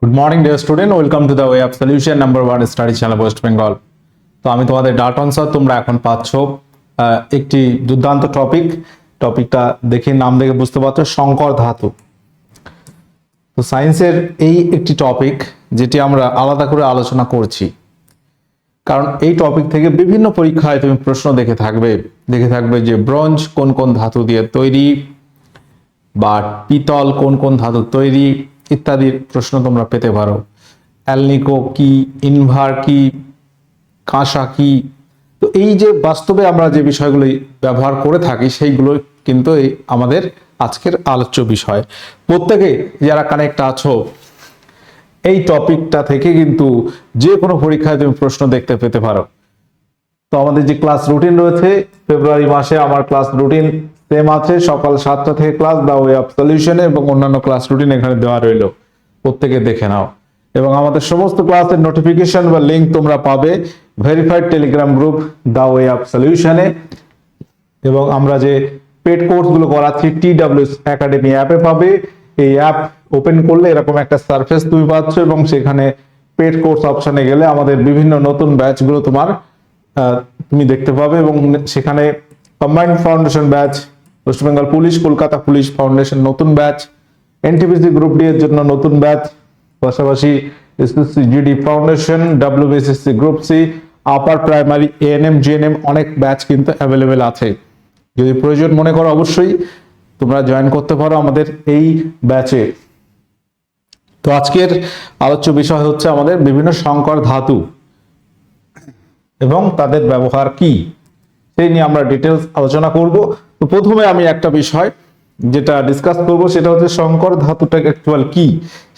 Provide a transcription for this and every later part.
Good morning dear student, welcome to the way of solution number 1 study channel West Bengal. তো আমি তোমাদের Dalton sir, তোমরা এখন পাচ্ছ একটি দুর্দান্ত টপিকটা দেখে নাম দেখে বুঝতে পারছো, সংকর ধাতু। তো সায়েন্সের এই একটি টপিক যেটি আমরা আলাদা করে আলোচনা করছি, কারণ এই টপিক থেকে বিভিন্ন পরীক্ষায় তুমি প্রশ্ন দেখে থাকবে যে ব্রোঞ্জ কোন কোন ধাতু দিয়ে তৈরি, বা পিতল কোন কোন ধাতু তৈরি ইত্যাদির প্রশ্ন তোমরা পেতে পারো। অ্যালনিকো কি, ইনভার কি, কাঁসা কি। তো এই যে বাস্তবে আমরা যে বিষয়গুলি ব্যবহার করে থাকি সেইগুলো কিন্তু এই আমাদের আজকের আলোচ্য বিষয়। প্রত্যেকে যারা কানেক্ট আছো এই টপিকটা থেকে কিন্তু যে কোনো পরীক্ষায় তুমি প্রশ্ন দেখতে পেতে পারো। তো আমাদের যে ক্লাস রুটিন রয়েছে, ফেব্রুয়ারি মাসে আমার ক্লাস রুটিন সেম আছে, সকাল 7টা থেকে ক্লাস দ্য ওয়ে অফ সলিউশনে, এবং অন্যান্য ক্লাস রুটিন এখানে দেওয়া রইল, প্রত্যেকে দেখে নাও। এবং আমাদের সমস্ত ক্লাসের নোটিফিকেশন বা লিঙ্ক তোমরা পাবে verified Telegram group the way of সলিউশনে। এবং আমরা যে পেড কোর্সগুলো করাচ্ছি TWS একাডেমি অ্যাপে পাবে। এই অ্যাপ ওপেন করলে এরকম একটা সারফেস তুমি পাচ্ছ, এবং সেখানে পেড কোর্স অপশনে গেলে আমাদের বিভিন্ন নতুন ব্যাচগুলো তুমি দেখতে পাবে। এবং সেখানে combined foundation batch, west Bengal police, Kolkata police foundation নতুন ব্যাচ, এনটিপিসি গ্রুপ ডি এর জন্য নতুন ব্যাচ, পাশাপাশি SSC GD foundation, WBSSC group C, upper primary ANM GNM অনেক ব্যাচ কিন্তু অ্যাভেলেবেল আছে। যদি প্রয়োজন মনে করো অবশ্যই তোমরা জয়েন করতে পারো আমাদের এই ব্যাচে। তো আজকের আলোচ্য বিষয় হচ্ছে আমাদের বিভিন্ন সংকর ধাতু এবং তাদের ব্যবহার কি, সেই নিয়ে আমরা ডিটেলস আলোচনা করব। তো প্রথমে আমি একটা বিষয় যেটা ডিসকাস করব সেটা হচ্ছে সংকর ধাতুটা অ্যাকচুয়াল কি,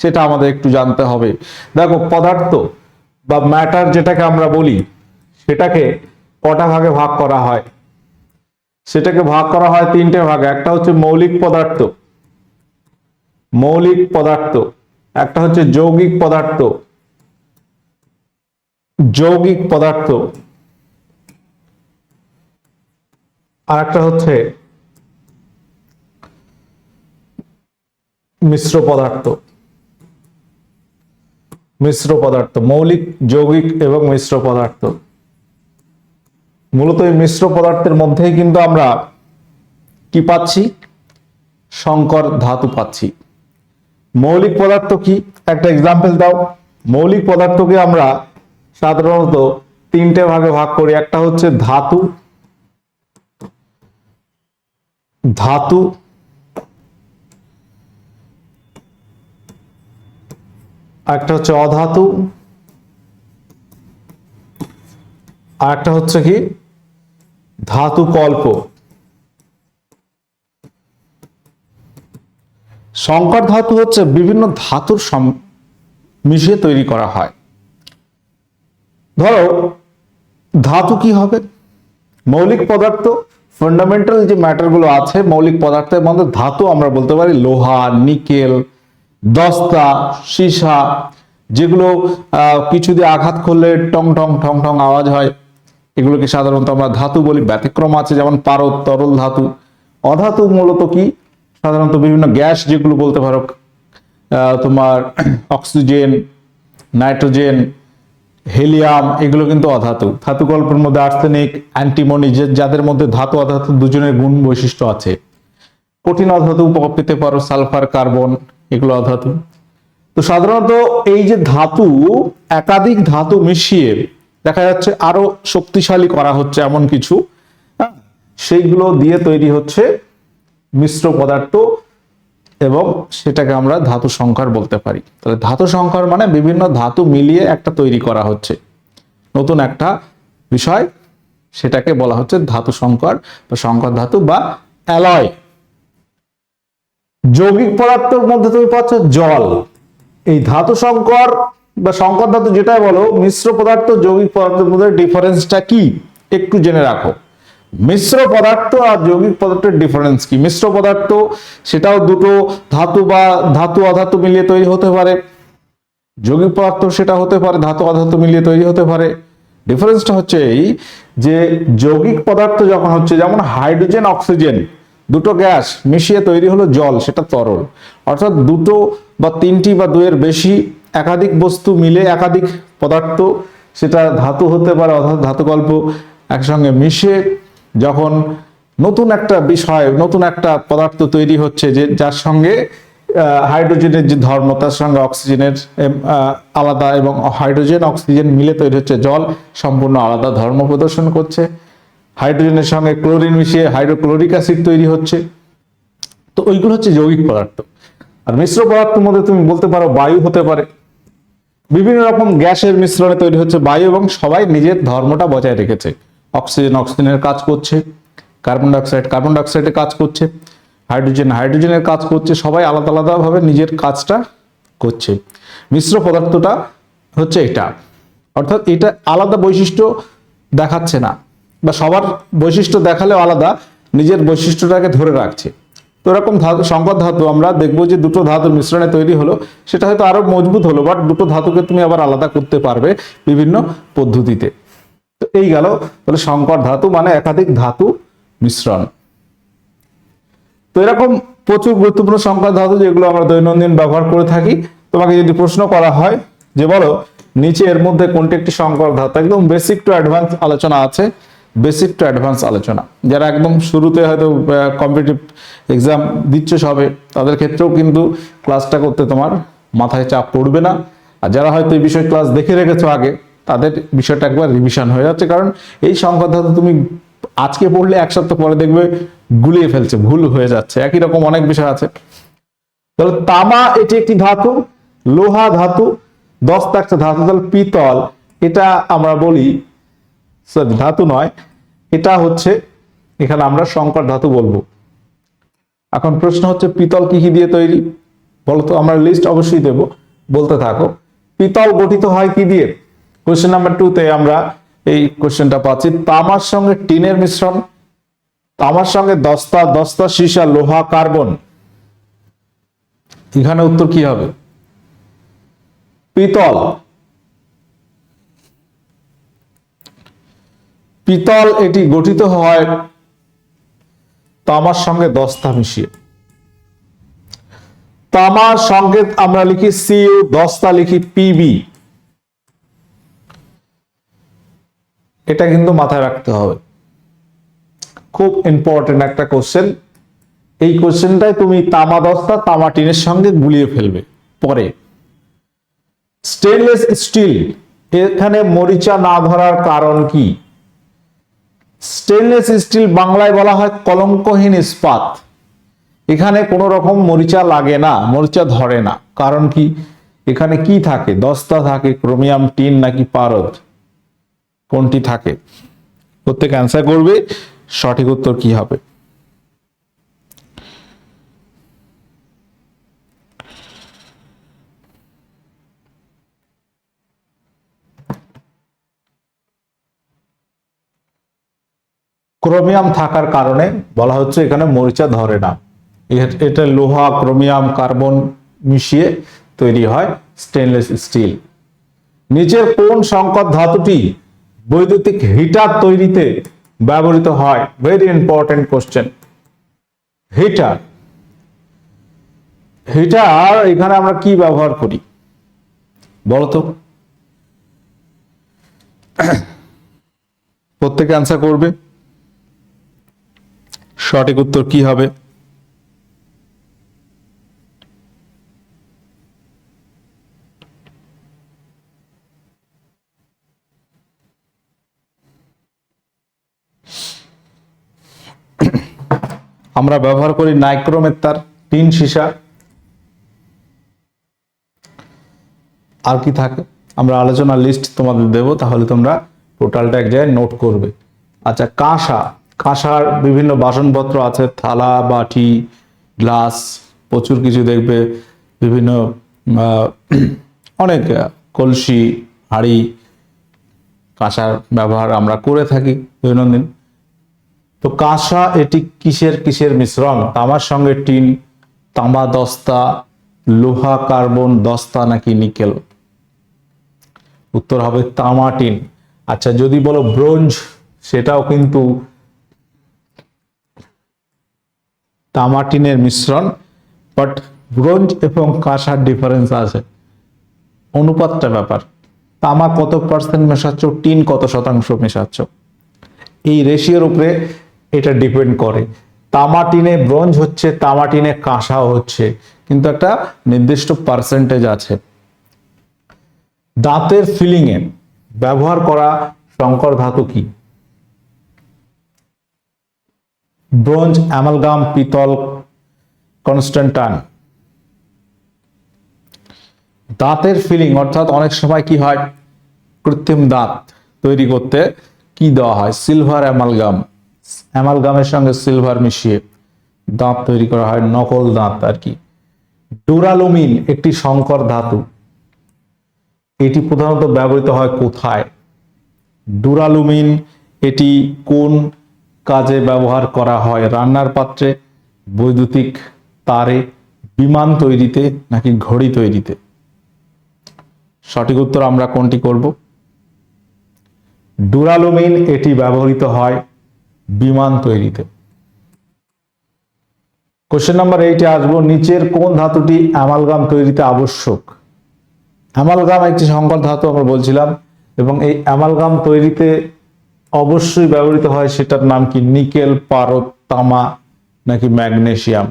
সেটা আমাদের একটু জানতে হবে। দেখো, পদার্থ বা ম্যাটার যেটাকে আমরা বলি, সেটাকে কটা ভাগে ভাগ করা হয়? সেটাকে ভাগ করা হয় তিনটে ভাগে। একটা হচ্ছে মৌলিক পদার্থ, একটা হচ্ছে যৌগিক পদার্থ, আর একটা হচ্ছে মিশ্র পদার্থ। মৌলিক, যৌগিক এবং মিশ্র পদার্থ। মূলত এই মিশ্র পদার্থের মধ্যেই কিন্তু আমরা কি পাচ্ছি? সংকর ধাতু পাচ্ছি। মৌলিক পদার্থ কি, একটা এক্সাম্পল দাও। মৌলিক পদার্থকে আমরা সাধারণত তিনটে ভাগে ভাগ করি। একটা হচ্ছে ধাতু, একটা হচ্ছে অধাতু, আর একটা হচ্ছে কি ধাতু কল্প। সংকর ধাতু হচ্ছে বিভিন্ন ধাতুর মিশিয়ে তৈরি করা হয়। ধরো, ধাতু কি হবে? মৌলিক পদার্থ, ফান্ডামেন্টাল যে ম্যাটারগুলো আছে মৌলিক পদার্থের মধ্যে ধাতু আমরা বলতে পারি লোহা, নিকেল, দস্তা, সীসা, যেগুলো কিছু দিয়ে আঘাত করলে টং টং ঠং ঠং আওয়াজ হয়, এগুলোকে সাধারণত আমরা ধাতু বলি। ব্যতিক্রম আছে, যেমন পারদ, তরল ধাতু। অধাতু মূলত কি? সাধারণত বিভিন্ন গ্যাস, যেগুলো বলতে পারো তোমার অক্সিজেন, নাইট্রোজেন, হেলিয়াম, এগুলো কিন্তু অধাতু। ধাতু কল্পের মধ্যে আর্সেনিক, অ্যান্টিমনি, যাদের মধ্যে ধাতু অধাতু দুজনের গুণ বৈশিষ্ট্য আছে। কঠিন অধাতু পেতে পারো সালফার, কার্বন, এগুলো অধাতু। তো সাধারণত এই যে ধাতু, একাধিক ধাতু মিশিয়ে দেখা যাচ্ছে আরো শক্তিশালী করা হচ্ছে এমন কিছু, সেইগুলো দিয়ে তৈরি হচ্ছে মিশ্র পদার্থ, এবং সেটাকে আমরা ধাতু সংকর বলতে পারি। তাহলে ধাতু সংকর মানে বিভিন্ন ধাতু মিলিয়ে একটা তৈরি করা হচ্ছে নতুন একটা বিষয়, সেটাকে বলা হচ্ছে ধাতু সংকর বা সংকর ধাতু বা অ্যালয়। যৌগিক পদার্থের মধ্যে তুমি পাচ্ছ জল। এই ধাতু সংকর বা সংকর ধাতু যেটাই বলো, মিশ্র পদার্থ যৌগিক পদার্থের মধ্যে ডিফারেন্সটা কি একটু জেনে রাখো। মিশ্র পদার্থ আর যৌগিক পদার্থের ডিফারেন্স কি? মিশ্র পদার্থ সেটাও দুটো ধাতু বা ধাতু অধাতু মিলিয়ে তৈরি হতে পারে। যৌগিক পদার্থ সেটা হতে পারে ধাতু অধাতু মিলিয়ে তৈরি হতে পারে। ডিফারেন্সটা হচ্ছে এই যে যৌগিক পদার্থ যখন হচ্ছে, যেমন হাইড্রোজেন, অক্সিজেন, দুটো গ্যাস মিশিয়ে তৈরি হলো জল, সেটা তরল। অর্থাৎ দুটো বা তিনটি বা দুইয়ের বেশি একাধিক বস্তু মিলে একাধিক পদার্থ, সেটা ধাতু হতে পারে অর্থাৎ ধাতুকল্প, একসঙ্গে মিশে যখন নতুন একটা বিষয়, নতুন একটা পদার্থ তৈরি হচ্ছে, যে যার সঙ্গে হাইড্রোজেনের যে ধর্ম তার সঙ্গে অক্সিজেনের আলাদা, এবং হাইড্রোজেন অক্সিজেন মিলে তৈরি হচ্ছে জল, সম্পূর্ণ আলাদা ধর্ম প্রদর্শন করছে। হাইড্রোজেনের সঙ্গে ক্লোরিন মিশিয়ে হাইড্রোক্লোরিক অ্যাসিড তৈরি হচ্ছে। তো ওইগুলো হচ্ছে যৌগিক পদার্থ। আর মিশ্র পদার্থের মধ্যে তুমি বলতে পারো বায়ু হতে পারে, বিভিন্ন রকম গ্যাসের মিশ্রণে তৈরি হচ্ছে বায়ু, এবং সবাই নিজের ধর্মটা বজায় রেখেছে। অক্সিজেন অক্সিজেনের কাজ করছে, কার্বন ডাইঅক্সাইডের কাজ করছে, হাইড্রোজেনের কাজ করছে, সবাই আলাদা আলাদা ভাবে নিজের কাজটা করছে। মিশ্র পদার্থটা হচ্ছে এটা, অর্থাৎ এটা আলাদা বৈশিষ্ট্য দেখাচ্ছে না, বা সবার বৈশিষ্ট্য দেখালেও আলাদা, নিজের বৈশিষ্ট্যটাকে ধরে রাখছে। তো এরকম ধাতু, সংকর ধাতু আমরা দেখবো যে দুটো ধাতুর মিশ্রণে তৈরি হলো, সেটা হয়তো আরো মজবুত হলো, বাট দুটো ধাতুকে তুমি আবার আলাদা করতে পারবে বিভিন্ন পদ্ধতিতে। তো এই গেল তাহলে সংকর ধাতু মানে একাধিক ধাতু মিশ্রণ। তো এরকম প্রচুর গুরুত্বপূর্ণ সংকর ধাতু যেগুলো আমরা দৈনন্দিন ব্যবহার করে থাকি। তোমাকে যদি প্রশ্ন করা হয় যে বলো নিচে এর মধ্যে কোনটি একটি সংকর ধাতু, একদম বেসিক টু অ্যাডভান্স আলোচনা আছে, বেসিক টু অ্যাডভান্স আলোচনা। যারা একদম শুরুতে হয়তো কম্পিটিটিভ এক্সাম দিচ্ছ সবে, তাদের ক্ষেত্রেও কিন্তু ক্লাসটা করতে তোমার মাথায় চাপ পড়বে না। আর যারা হয়তো এই বিষয় ক্লাস দেখে রেখেছো আগে, তাদের বিষয়টা একবার রিভিশন হয়ে যাচ্ছে, কারণ এই সংকর ধাতু তুমি আজকে পড়লে এক সপ্তাহ পরে দেখবে গুলিয়ে ফেলছে, ভুল হয়ে যাচ্ছে। একই রকম অনেক বিষয় আছে। তাহলে তামা এটি একটি ধাতু, লোহা ধাতু, দস্তা একটা ধাতু। তাহলে পিতল এটা আমরা বলি ধাতু নয়, এটা হচ্ছে এখানে আমরা সংকর ধাতু বলবো। এখন প্রশ্ন হচ্ছে পিতল কি কি দিয়ে তৈরি বলতো? আমরা লিস্ট অবশ্যই দেব, বলতে থাকো। পিতল গঠিত হয় কি দিয়ে? কোশ্চেন নাম্বার 2 তে আমরা এই কোশ্চেনটা পাচ্ছি, তামার সঙ্গে টিনের মিশ্রণ, তামার সঙ্গে দস্তা, দস্তা সীসা, লোহা, কার্বন। এখানে উত্তর কি হবে? পিতল। পিতল এটি গঠিত হয় তামার সঙ্গে দস্তা মিশিয়ে। তামার সংকেত আমরা লিখি সিইউ, দস্তা লিখি পিবি। এটা কিন্তু মাথায় রাখতে হবে, খুব ইম্পর্টেন্ট একটা কোশ্চেন। এই কোশ্চেনটাই তুমি তামা দস্তা, তামা টিনের সঙ্গে গুলিয়ে ফেলবে পরে। স্টেনলেস স্টিল, এখানে মরিচা না ধরার কারণ কি? স্টেনলেস স্টিল বাংলায় বলা হয় কলঙ্কহীন ইস্পাত। এখানে কোনো রকম মরিচা লাগে না, মরিচা ধরে না। কারণ কি? এখানে কি থাকে? দস্তা থাকে, ক্রোমিয়াম, টিন নাকি পারদ? কোনটি থাকে? প্রত্যেক অ্যান্সার করবে, সঠিক উত্তর কি হবে? ক্রোমিয়াম থাকার কারণে বলা হচ্ছে এখানে মরিচা ধরে না। এটা লোহা, ক্রোমিয়াম, কার্বন মিশিয়ে তৈরি হয় স্টেনলেস স্টিল। নিচের কোন সংকর ধাতুটি বৈদ্যুতিক হিটার তৈরিতে ব্যবহৃত হয়? Very important question. Heater, heater এখানে আমরা কি ব্যবহার করি বলতো? প্রত্যেকে অ্যান্সার করবে, সঠিক উত্তর কি হবে? আমরা ব্যবহার করি নাইক্রোমের, টিন, সীসা। আর কি থাকে? আমরা আলোচনার লিস্ট তোমাদের দেব, তাহলে তোমরা টোটালটা এক জায়গায় নোট করবে। আচ্ছা, কাঁসা, কাঁসার বিভিন্ন বাসনপত্র আছে, থালা, বাটি, গ্লাস, প্রচুর কিছু দেখবে, বিভিন্ন অনেক কলসি, হাঁড়ি, কাঁসার ব্যবহার আমরা করে থাকি দৈনন্দিন। তো কাঁসা এটি কিসের কিসের মিশ্রণ? তামার সঙ্গে টিন, তামা দস্তা, লোহা, কার্বন, দস্তা নাকি নিকেল? উত্তর হবে তামা, টিন। আচ্ছা, যদি বলো ব্রোঞ্জ, সেটাও কিন্তু তামা টিনের মিশ্রণ, বাট ব্রোঞ্জ এবং কাঁসার ডিফারেন্স আছে। অনুপাতটা ব্যাপার। তামা কত পার্সেন্ট মেশাচ্ছ, টিন কত শতাংশ মেশাচ্ছ, এই রেশিওর উপরে এটা ডিপেন্ড করে। তামা টিনে ব্রোঞ্জ হচ্ছে, তামা টিনে কাঁসাও হচ্ছে, কিন্তু একটা নির্দিষ্ট পার্সেন্টেজ আছে। দাঁতের ফিলিং এ ব্যবহার করা সংকর ধাতু কি? ব্রোঞ্জ, অ্যামালগাম, পিতল, কনস্ট্যান্টাইন। দাঁতের ফিলিং অর্থাৎ অনেক সময় কি হয়, কৃত্রিম দাঁত তৈরি করতে কি দেওয়া হয়, সিলভার অ্যামালগাম, অ্যামালগামের সঙ্গে সিলভার মিশিয়ে দাঁত তৈরি করা হয়, নকল দাঁত আর কি। ডুরালুমিন একটি সংকর ধাতু, এটি প্রধানত ব্যবহৃত হয় কোথায়? ডুরালুমিন এটি কোন কাজে ব্যবহার করা হয়? রান্নার পাত্রে, বৈদ্যুতিক তারে, বিমান তৈরিতে নাকি ঘড়ি তৈরিতে? সঠিক উত্তর আমরা কোনটি করব? ডুরালুমিন এটি ব্যবহৃত হয় বিমান তৈরিতে। কোশ্চেন নাম্বার 8 এ আসবো, নিচের কোন ধাতুটি অ্যামালগাম তৈরিতে আবশ্যক? অ্যামালগাম একটি সংকর ধাতু আমরা বলছিলাম, এবং এই অ্যামালগাম তৈরিতে অবশ্যই ব্যবহৃত হয়, সেটার নাম কি? নিকেল, পারদ, তামা নাকি ম্যাগনেসিয়াম?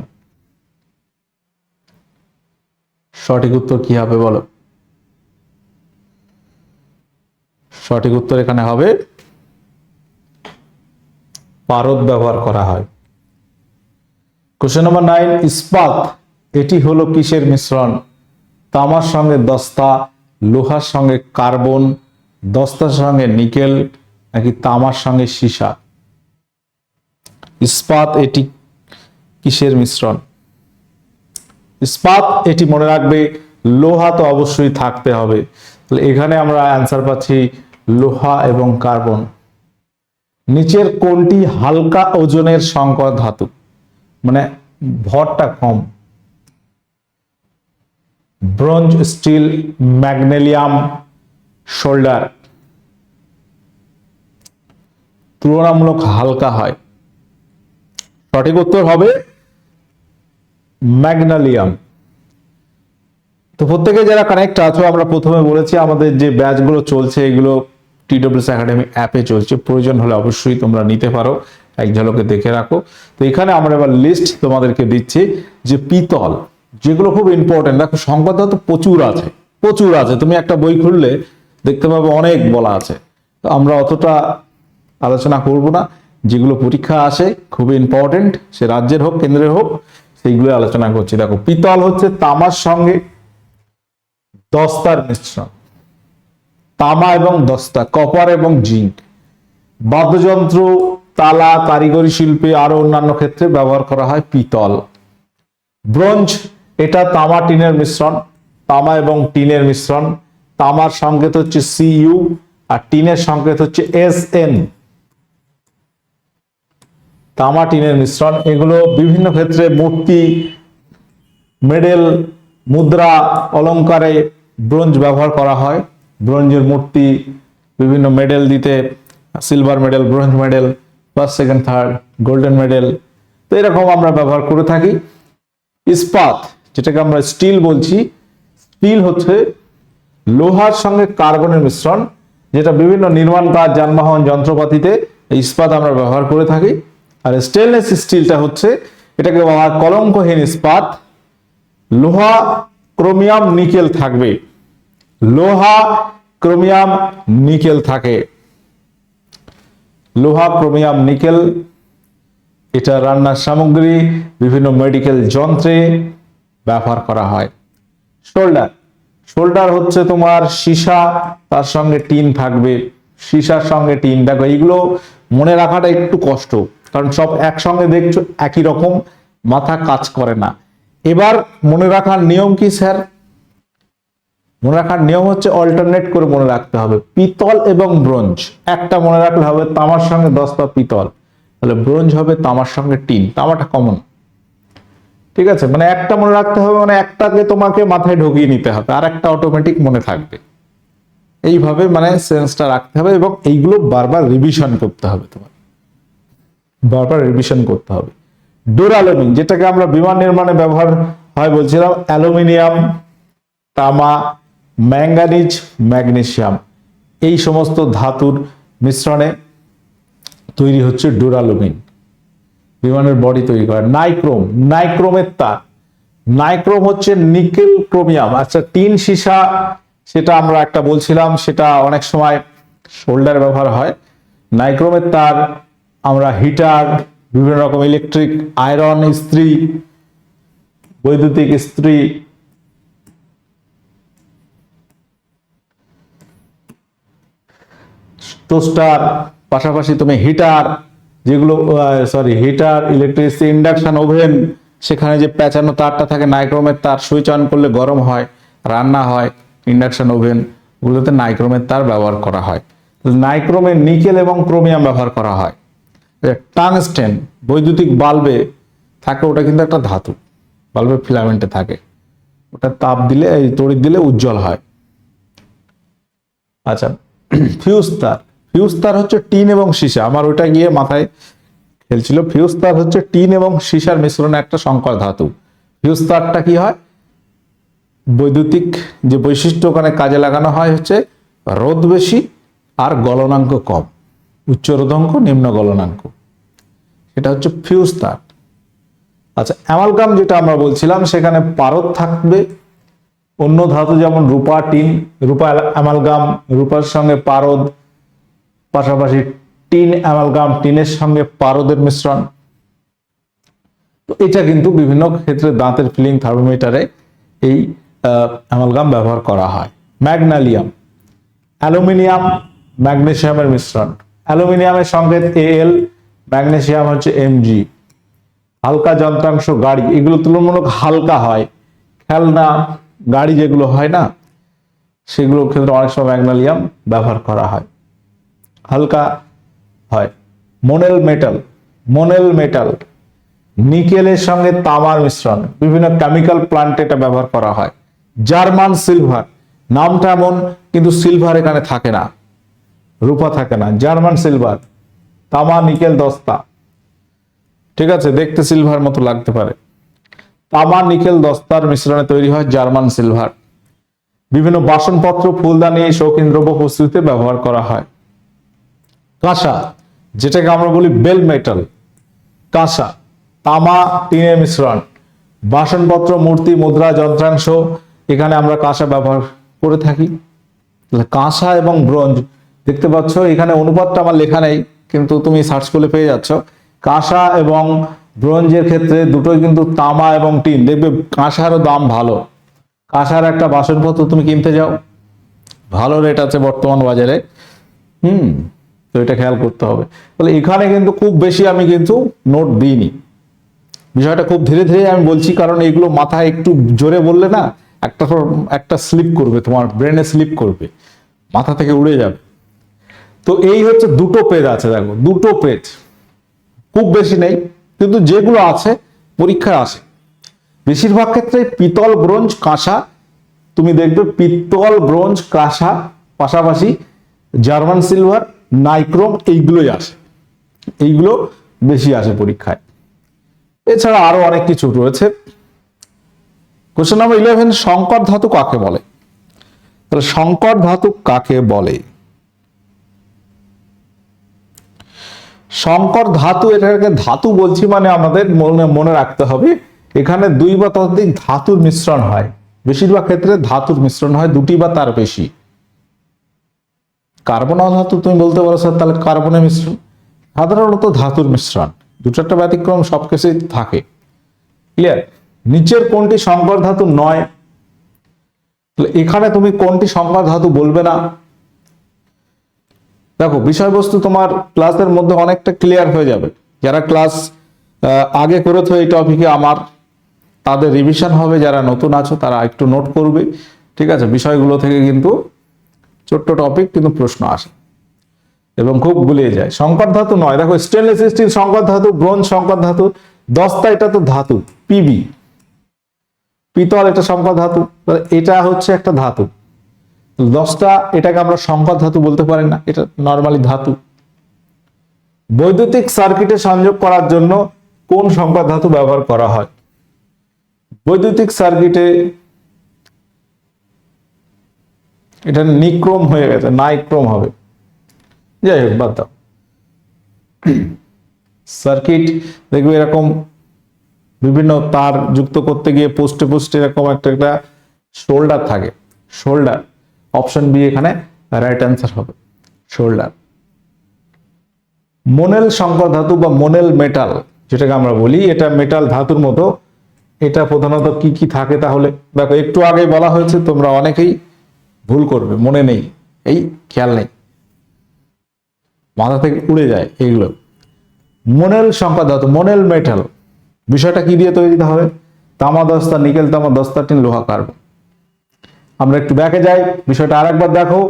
সঠিক উত্তর কি হবে বলো? সঠিক উত্তর এখানে হবে পারদ ব্যবহার করা হয়। কোশ্চেন নাম্বার 9, ইস্পাত এটি হলো কিসের মিশ্রণ? তামার সঙ্গে দস্তা, লোহার সঙ্গে কার্বন, দস্তার সঙ্গে নিকেল নাকি তামার সঙ্গে সীসা? ইস্পাত এটি কিসের মিশ্রণ? ইস্পাত এটি মনে রাখবে, লোহা তো অবশ্যই থাকতে হবে, তাহলে এখানে আমরা অ্যান্সার পাচ্ছি লোহা এবং কার্বন। নিচের কোনটি হালকা ওজনের সংকর ধাতু, মানে ভরটা কম? Bronze, steel, magnalium, solder. তুলনামূলক হালকা হয়, সঠিক উত্তর হবে ম্যাগনেলিয়াম। তো প্রত্যেকে যারা কানেক্ট আছো, আমরা প্রথমে বলেছি আমাদের যে ব্যাচগুলো চলছে এগুলো TWS একাডেমি অ্যাপে চলছে, প্রয়োজন হলে অবশ্যই তোমরা নিতে পারো, এক ঝলকে দেখে রাখো। তো এখানে আমরা এবার লিস্ট তোমাদেরকে দিচ্ছি যে পিতল যেগুলো খুব ইম্পর্টেন্ট। দেখো সংকর ধাতু প্রচুর আছে, প্রচুর আছে, তুমি একটা বই খুললে দেখতে পাবে অনেক বলা আছে। তো আমরা অতটা আলোচনা করব না, যেগুলো পরীক্ষা আসে খুবই ইম্পর্টেন্ট, সে রাজ্যের হোক কেন্দ্রের হোক, সেইগুলো আলোচনা করছি। দেখো পিতল হচ্ছে তামার সঙ্গে দস্তার মিশ্রণ, তামা এবং দস্তা, কপার এবং জিঙ্ক। বাদ্যযন্ত্র, তালা, কারিগরি শিল্পে আরো অন্যান্য ক্ষেত্রে ব্যবহার করা হয় পিতল। ব্রোঞ্জ এটা তামা টিনের মিশ্রণ, তামা এবং টিনের মিশ্রণ। তামার সংকেত হচ্ছে Cu আর টিনের সংকেত হচ্ছে Sn। তামা টিনের মিশ্রণ, এগুলো বিভিন্ন ক্ষেত্রে মূর্তি, মেডেল, মুদ্রা, অলংকারে ব্রোঞ্জ ব্যবহার করা হয়। ব্রোঞ্জের মূর্তি, বিভিন্ন মেডেল দিতে, silver medal, bronze medal, first, second, third, golden medal, তো এরকম আমরা ব্যবহার করে থাকি। ইস্পাত যেটাকে আমরা স্টিল বলছি, স্টিল হচ্ছে লোহার সঙ্গে কার্বনের মিশ্রণ, যেটা বিভিন্ন নির্মাণ কাজ, যানবাহন, যন্ত্রপাতিতে এই ইস্পাত আমরা ব্যবহার করে থাকি। আর স্টেনলেস স্টিলটা হচ্ছে, এটাকে বলা হয় কলঙ্কহীন ইস্পাত। লোহা, ক্রোমিয়াম, নিকেল থাকবে, লোহা, ক্রোমিয়াম, নিকেল থাকে। লোহা, ক্রোমিয়াম, নিকেল এটা রান্নার সামগ্রী, বিভিন্ন মেডিকেল যন্ত্রে ব্যবহার করা হয়। শোল্ডার, শোল্ডার হচ্ছে তোমার সীসা, তার সঙ্গে টিন থাকবে, সীসার সঙ্গে টিন। দেখো এইগুলো মনে রাখাটা একটু কষ্ট, কারণ সব একসঙ্গে দেখছো একই রকম, মাথা কাজ করে না। এবার মনে রাখার নিয়ম কি স্যার? মনে রাখার নিয়ম হচ্ছে অল্টারনেট করে মনে রাখতে হবে। পিতল এবং ব্রোঞ্জ একটা মনে রাখলে হবে, তামার সঙ্গে দস্তা, পিতল, তাহলে ব্রোঞ্জ হবে তামার সঙ্গে টিন, তামাটা কমন, ঠিক আছে? মানে একটা মনে রাখতে হবে, মানে একটাকে তোমাকে মাথায় ঢুকিয়ে নিতে হবে, আর একটা অটোমেটিক মনে থাকবে। এইভাবে মানে সেন্সটা রাখতে হবে, এবং এইগুলো বারবার রিভিশন করতে হবে, তোমার বারবার রিভিশন করতে হবে। ডুরালুমিন যেটাকে আমরা বিমান নির্মাণে ব্যবহার হয় বলছিলাম, অ্যালুমিনিয়াম, তামা, ম্যাঙ্গানিজ, ম্যাগনেসিয়াম, এই সমস্ত ধাতুর মিশ্রণে তৈরি হচ্ছে ডুরালুমিন, বিমানের বডি তৈরি করে। নাইক্রোম, নাইক্রোমের তার, নাইক্রোম হচ্ছে নিকেল ক্রোমিয়াম। আচ্ছা, টিন সীসা, সেটা আমরা একটা বলছিলাম, সেটা অনেক সময় শোল্ডার ব্যবহার হয়। নাইক্রোমের তার আমরা হিটার, বিভিন্ন রকম ইলেকট্রিক আয়রন ইস্ত্রি, বৈদ্যুতিক ইস্ত্রি, টোস্টার, পাশাপাশি তুমি হিটার, যেগুলো হিটার, ইলেকট্রিসিটি, ইন্ডাকশন ওভেন, সেখানে যে পেঁচানো তারটা থাকে নাইক্রোমের তার, সুইচ অন করলে গরম হয়, রান্না হয়, ইন্ডাকশন ওভেন, ওগুলোতে নাইক্রোমের তার ব্যবহার করা হয়। নাইক্রোমে নিকেল এবং ক্রোমিয়াম ব্যবহার করা হয়। টাংস্টেন, বৈদ্যুতিক বাল্বে থাকে, ওটা কিন্তু একটা ধাতু, বাল্বের ফিলামেন্টে থাকে, ওটা তাপ দিলে, এই তড়িৎ দিলে উজ্জ্বল হয়। আচ্ছা, ফিউজ তার, ফিউজ তার হচ্ছে টিন এবং সীসা, আমার ওইটা গিয়ে মাথায় খেলছিল। ফিউজ তার হচ্ছে টিন এবং সীসার মিশ্রণে একটা সংকর ধাতু। ফিউজ তারটা কি হয়, বৈদ্যুতিক যে বৈশিষ্ট্য ওখানে কাজে লাগানো হয় হচ্ছে রোধ বেশি আর গলনাঙ্ক কম, উচ্চ রোধাঙ্ক নিম্ন গলনাঙ্ক, এটা হচ্ছে ফিউজ তার। আচ্ছা, অ্যামালগাম যেটা আমরা বলছিলাম, সেখানে পারদ থাকবে, অন্য ধাতু যেমন রূপা, টিন, রূপা অ্যামালগাম, রূপার সঙ্গে পারদ, পাশাপাশি টিন অ্যামালগাম, টিনের সঙ্গে পারদের মিশ্রণ। তো এটা কিন্তু বিভিন্ন ক্ষেত্রে দাঁতের ফিলিং, থার্মোমিটারে এই অ্যামালগাম ব্যবহার করা হয়। ম্যাগনেলিয়াম, অ্যালুমিনিয়াম, ম্যাগনেসিয়ামের মিশ্রণ। অ্যালুমিনিয়ামের সঙ্গে Al, ম্যাগনেসিয়াম হচ্ছে Mg। হালকা যন্ত্রাংশ, গাড়ি, এগুলো তুলনামূলক হালকা হয়, খেলনা, গাড়ি যেগুলো হয় না, সেগুলোর ক্ষেত্রে অনেক সময় ম্যাগনেলিয়াম ব্যবহার করা হয়, হালকা হয়। মোনেল মেটাল, মোনেল মেটাল, নিকেলের সঙ্গে তামার মিশ্রণ, বিভিন্ন কেমিক্যাল প্লান্টে এটা ব্যবহার করা হয়। জার্মান সিলভার, নামটা এমন কিন্তু সিলভার এখানে থাকে না, রূপা থাকে না, জার্মান সিলভার, তামা নিকেল দস্তা, ঠিক আছে, দেখতে সিলভার মতো লাগতে পারে, তামা নিকেল দস্তার মিশ্রণে তৈরি হয় জার্মান সিলভার। বিভিন্ন বাসনপত্র, ফুলদানি, শৌখিন দ্রব্য প্রস্তুতিতে ব্যবহার করা হয়। কাঁসা, যেটাকে আমরা বলি বেল মেটাল, কাঁসা, তামা টিনের মিশ্রণ, বাসনপত্র, মূর্তি, মুদ্রা, যন্ত্রাংশ, এখানে আমরা কাঁসা ব্যবহার করে থাকি। কাঁসা এবং ব্রোঞ্জ, দেখতে পাচ্ছ এখানে অনুপাতটা আমার লেখা নেই, কিন্তু তুমি সার্চ করলে পেয়ে যাচ্ছ। কাঁসা এবং ব্রোঞ্জের ক্ষেত্রে দুটোই কিন্তু তামা এবং টিন, দেখবে কাঁসারও দাম ভালো। কাঁসার একটা বাসনপত্র তুমি কিনতে যাও, ভালো রেট আছে বর্তমান বাজারে। তো এটা খেয়াল করতে হবে। তাহলে এখানে কিন্তু খুব বেশি আমি কিন্তু নোট দিইনি, বিষয়টা খুব ধীরে ধীরে আমি বলছি, কারণ এগুলো মাথায় একটু জোরে বললে না একটা স্লিপ করবে, তোমার ব্রেনে স্লিপ করবে, মাথা থেকে উড়ে যাবে। তো এই হচ্ছে দুটো পেজ আছে, দেখো দুটো পেজ, খুব বেশি নেই, কিন্তু যেগুলো আছে পরীক্ষায় আসে। বেশিরভাগ ক্ষেত্রে পিতল, ব্রোঞ্জ, কাঁসা, তুমি দেখবে পিতল, ব্রোঞ্জ, কাঁসা, পাশাপাশি জার্মান সিলভার, নাইক্রোম, এইগুলোই আসে, এইগুলো বেশি আসে পরীক্ষায়। এছাড়া আরো অনেক কিছু রয়েছে। কোশ্চেন নাম্বার 11, সংকর ধাতু কাকে বলে? তাহলে সংকর ধাতু কাকে বলে? সংকর ধাতু, এটাকে ধাতু বলছি মানে আমাদের মনে রাখতে হবে এখানে দুই বা ততোধিক ধাতুর মিশ্রণ হয়। বেশিরভাগ ক্ষেত্রে ধাতুর মিশ্রণ হয় দুটি বা তার বেশি। কার্বন ধাতু তুমি বলতে পারো স্যার, তাহলে কার্বনের মিশ্রণ, সাধারণত ধাতুর মিশ্রণ, দুটো একটা ব্যতিক্রম সব কিছুই থাকে। ক্লিয়ার? নিচের কোনটি সংকর ধাতু নয়? এখানে তুমি কোনটি সংকর ধাতু বলবে না। দেখো বিষয়বস্তু তোমার ক্লাসের মধ্যে অনেকটা ক্লিয়ার হয়ে যাবে। যারা ক্লাস আগে করেছো এই টপিকে আমার, তাদের রিভিশন হবে, যারা নতুন আছো তারা একটু নোট করবে, ঠিক আছে? বিষয়গুলো থেকে কিন্তু ছোট্ট টপিক কিন্তু প্রশ্ন আসে এবং খুব গুলিয়ে যায়। সংকর ধাতু নয়, দেখো স্টেনলেস স্টিল সংকর ধাতু, ব্রোঞ্জ সংকর ধাতু, দস্তা এটা তো ধাতু, পিবি, পিতল এটা সংকর ধাতু, এটা হচ্ছে একটা ধাতু। দস্তা, এটাকে আমরা সংকর ধাতু বলতে পারি না, এটা নরমালি ধাতু। বৈদ্যুতিক সার্কিটে সংযোগ করার জন্য কোন সংকর ধাতু ব্যবহার করা হয়? বৈদ্যুতিক সার্কিটে এটা নিক্রোম হয়ে গেছে, নাইক্রোম হবে। যাই হোক, বাদ দাও। সার্কিট দেখবে এরকম বিভিন্ন তার যুক্ত করতে গিয়ে পোস্টে পোস্টে এরকম একটা শোল্ডার থাকে, শোল্ডার। অপশন বি এখানে রাইট অ্যান্সার হবে, শোল্ডার। মোনেল সংকর ধাতু বা মোনেল মেটাল যেটাকে আমরা বলি, এটা মেটাল ধাতুর মতো। এটা প্রধানত কি কি থাকে তাহলে দেখো, একটু আগে বলা হয়েছে, তোমরা অনেকেই ভুল করবে, মনে নেই, এই খেয়াল নেই, মাথা থেকে উড়ে যায় এইগুলো। মোনেল সংকর ধাতু, মোনেল মেটাল, বিষয়টা কি দিয়ে তৈরি হবে? তামা দস্তা, নিকেল তামা, দস্তা টিন, লোহা কার্বন। আমরা একটু ব্যাকে যাই, বিষয়টা আরেকবার দেখো।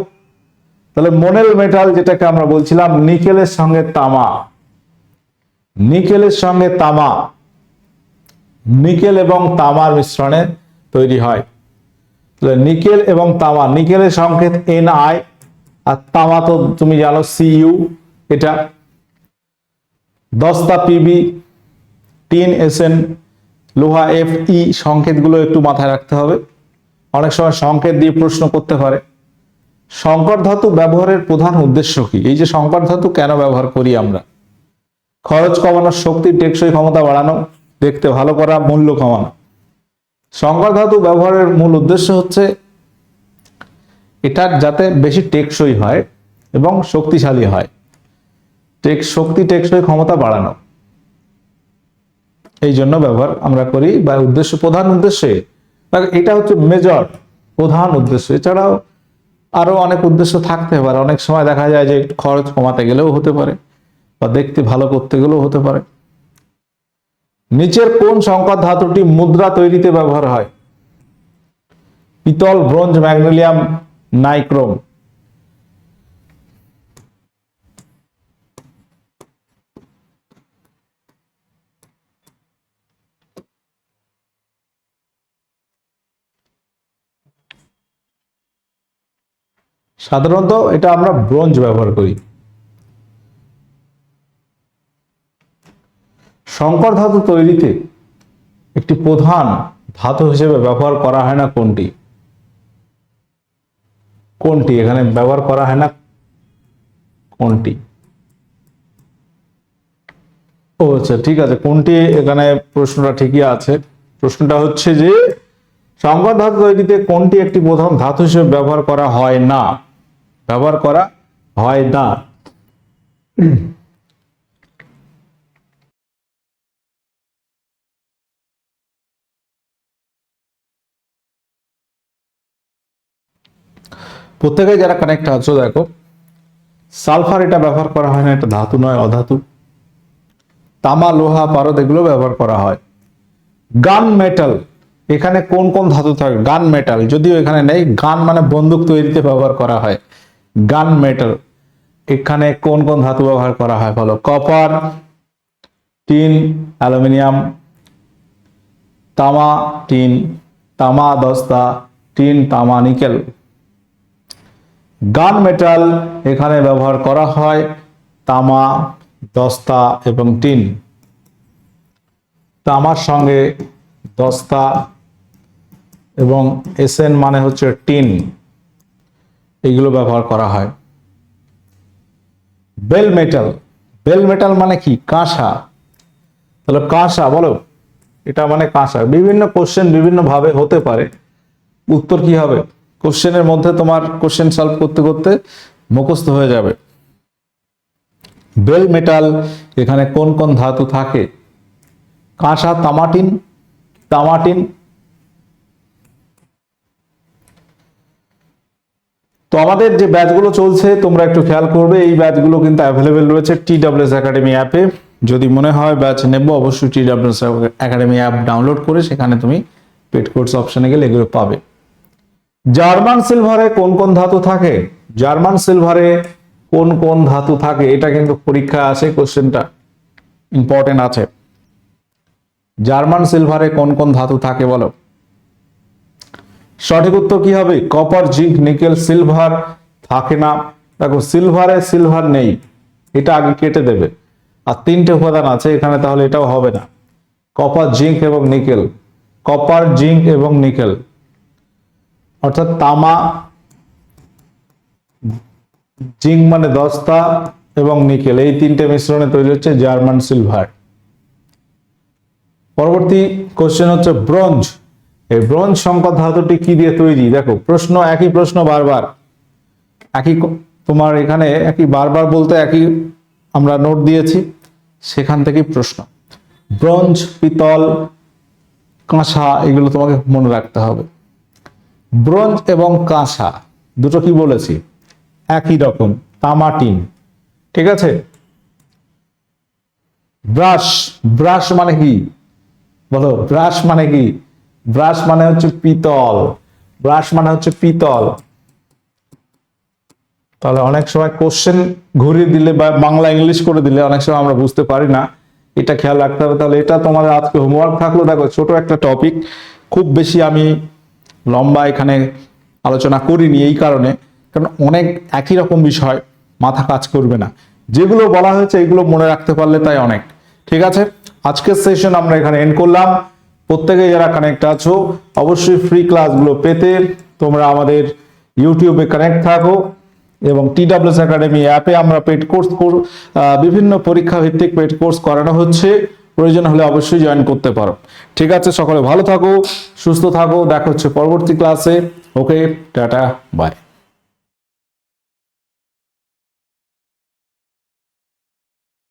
তাহলে মোনেল মেটাল যেটাকে আমরা বলছিলাম, নিকেলের সঙ্গে তামা, নিকেলের সঙ্গে তামা, নিকেল এবং তামার মিশ্রণে তৈরি হয়। তাহলে নিকেল এবং তামা, নিকেলের সংকেত Ni, আর তামা তো তুমি জানো Cu, এটা দস্তা Pb, টিন Sn, লোহা Fe। সংকেতগুলো একটু মাথায় রাখতে হবে, অনেক সময় সংকেত দিয়ে প্রশ্ন করতে পারে। সংকর ধাতু ব্যবহারের প্রধান উদ্দেশ্য কি? এই যে সংকর ধাতু কেন ব্যবহার করি আমরা? খরচ কমানো, শক্তি টেকসই ক্ষমতা বাড়ানো, দেখতে ভালো করা, মূল্য কমানো। সংকর ধাতু ব্যবহারের মূল উদ্দেশ্য হচ্ছে এটা যাতে বেশি টেকসই হয় এবং শক্তিশালী হয়, শক্তি টেকসই ক্ষমতা বাড়ানো, এই জন্য ব্যবহার আমরা করি, বা উদ্দেশ্য, প্রধান উদ্দেশ্যে। এটা হচ্ছে মেজর, প্রধান উদ্দেশ্য। এছাড়াও আরো অনেক উদ্দেশ্য থাকতে পারে, অনেক সময় দেখা যায় যে খরচ কমাতে গেলেও হতে পারে, বা দেখতে ভালো করতে গেলেও হতে পারে। নিচের কোন সংকর ধাতুটি মুদ্রা তৈরিতে ব্যবহার হয়? পিতল, ব্রোঞ্জ, ম্যাগনেসিয়াম, নাইক্রোম। সাধারণত এটা আমরা ব্রোঞ্জ ব্যবহার করি। সংকর ধাতু তৈরিতে একটি প্রধান ধাতু হিসেবে ব্যবহার করা হয় না কোনটি? কোনটি এখানে ব্যবহার করা হয় না, কোনটি? ও আচ্ছা, ঠিক আছে, কোনটি এখানে প্রশ্নটা ঠিকই আছে। প্রশ্নটা হচ্ছে যে সংকর ধাতু তৈরিতে কোনটি একটি প্রধান ধাতু হিসেবে ব্যবহার করা হয় না? ব্যবহার করা হয় না। প্রত্যেকে যারা কানেক্ট আছো দেখো, সালফার এটা ব্যবহার করা হয় না, এটা ধাতু নয়, অধাতু। তামা, লোহা, পারদ এগুলো ব্যবহার করা হয়। গান মেটাল, এখানে কোন কোন ধাতু থাকে? গান মেটাল যদিও এখানে নেই, গান মানে বন্দুক তৈরিতে ব্যবহার করা হয়। গান মেটাল, এখানে কোন কোন ধাতু ব্যবহার করা হয় বলো? কপার, টিন, অ্যালুমিনিয়াম, তামা, টিন, তামা দস্তা, টিন, তামা, নিকেল। গান মেটাল এখানে ব্যবহার করা হয় তামা, দস্তা এবং টিন। তামার সঙ্গে দস্তা এবং Sn মানে হচ্ছে টিন, এইগুলো ব্যবহার করা হয়। বেল মেটাল, বেল মেটাল মানে কি? কাঁসা। তাহলে কাঁসা বলো, এটা মানে কাঁসা। বিভিন্ন কোশ্চেন বিভিন্ন ভাবে হতে পারে, উত্তর কি হবে? কোশ্চেনের মধ্যে তোমার কোশ্চেন সলভ করতে করতে মুখস্থ হয়ে যাবে। বেল মেটাল এখানে কোন কোন ধাতু থাকে? কাঁসা, তামাটিন, তামাটিন। তো আমাদের যে ব্যাচগুলো চলছে তোমরা একটু খেয়াল করবে, এই ব্যাচগুলো কিন্তু অ্যাভেলেবেল রয়েছে TWS একাডেমি অ্যাপে। যদি মনে হয় ব্যাচ নেব, অবশ্যই TWS একাডেমি অ্যাপ ডাউনলোড করে সেখানে তুমি পেড কোর্স অপশনে গেলে এগুলো পাবে। জার্মান সিলভারে কোন কোন ধাতু থাকে? জার্মান সিলভারে কোন কোন ধাতু থাকে? এটা কিন্তু পরীক্ষায় আসে, কোশ্চেনটা ইম্পর্টেন্ট আছে। জার্মান সিলভারে কোন কোন ধাতু থাকে বলো? সঠিক উত্তর কি হবে? Copper, zinc, nickel. সিলভার থাকে না। দেখো সিলভারে সিলভার নেই, এটা আগে কেটে দেবে। আর তিনটে উপাদান আছে এখানে, তাহলে এটাও হবে না। কপার, জিঙ্ক এবং নিকেল। কপার, জিঙ্ক এবং নিকেল, অর্থাৎ তামা, জিঙ্ক মানে দস্তা এবং নিকেল, এই তিনটে মিশ্রণে তৈরি হচ্ছে জার্মান সিলভার। পরবর্তী কোশ্চেন হচ্ছে ব্রোঞ্জ। এই ব্রোঞ্জ সংকর ধাতুটি কি দিয়ে তৈরি? দেখো প্রশ্ন, একই প্রশ্ন বারবার, একই তোমার এখানে একই বারবার বলতে একই আমরা নোট দিয়েছি, সেখান থেকেই প্রশ্ন। ব্রোঞ্জ, পিতল, কাঁসা, এগুলো তোমাকে মনে রাখতে হবে। ব্রোঞ্জ এবং কাঁসা দুটো কি বলেছি? একই রকম, তামা টিন। ঠিক আছে। ব্রাশ, ব্রাশ মানে কি বলো? ব্রাশ মানে কি? ব্রাশ মানে হচ্ছে পিতল। ব্রাশ মানে হচ্ছে পিতল। তাহলে অনেক সময় কোশ্চেন ঘুরিয়ে দিলে বা বাংলা ইংলিশ করে দিলে অনেক সময় আমরা বুঝতে পারি না, এটা খেয়াল রাখতে হবে। তাহলে এটা তোমাদের আজকে হোমওয়ার্ক থাকলো। দেখো ছোট একটা টপিক, খুব বেশি আমি লম্বা এখানে আলোচনা করিনি এই কারণে, কারণ অনেক একই রকম বিষয়, মাথা কাজ করবে না। যেগুলো বলা হয়েছে এগুলো মনে রাখতে পারলে তাই অনেক। ঠিক আছে, আজকের সেশন আমরা এখানে এন্ড করলাম। প্রত্যেকে যারা কানেক্ট আছো অবশ্যই ফ্রি ক্লাসগুলো পেতে তোমরা আমাদের ইউটিউবে কানেক্ট থাকো, এবং TWS একাডেমি অ্যাপে আমরা পেড কোর্স বিভিন্ন পরীক্ষা ভিত্তিক পেড কোর্স করানো হচ্ছে, প্রয়োজন হলে অবশ্যই জয়েন করতে পারো। ঠিক আছে, সকলে ভালো থাকো, সুস্থ থাকো, দেখা হচ্ছে পরবর্তী ক্লাসে। ওকে, টাটা, বাই।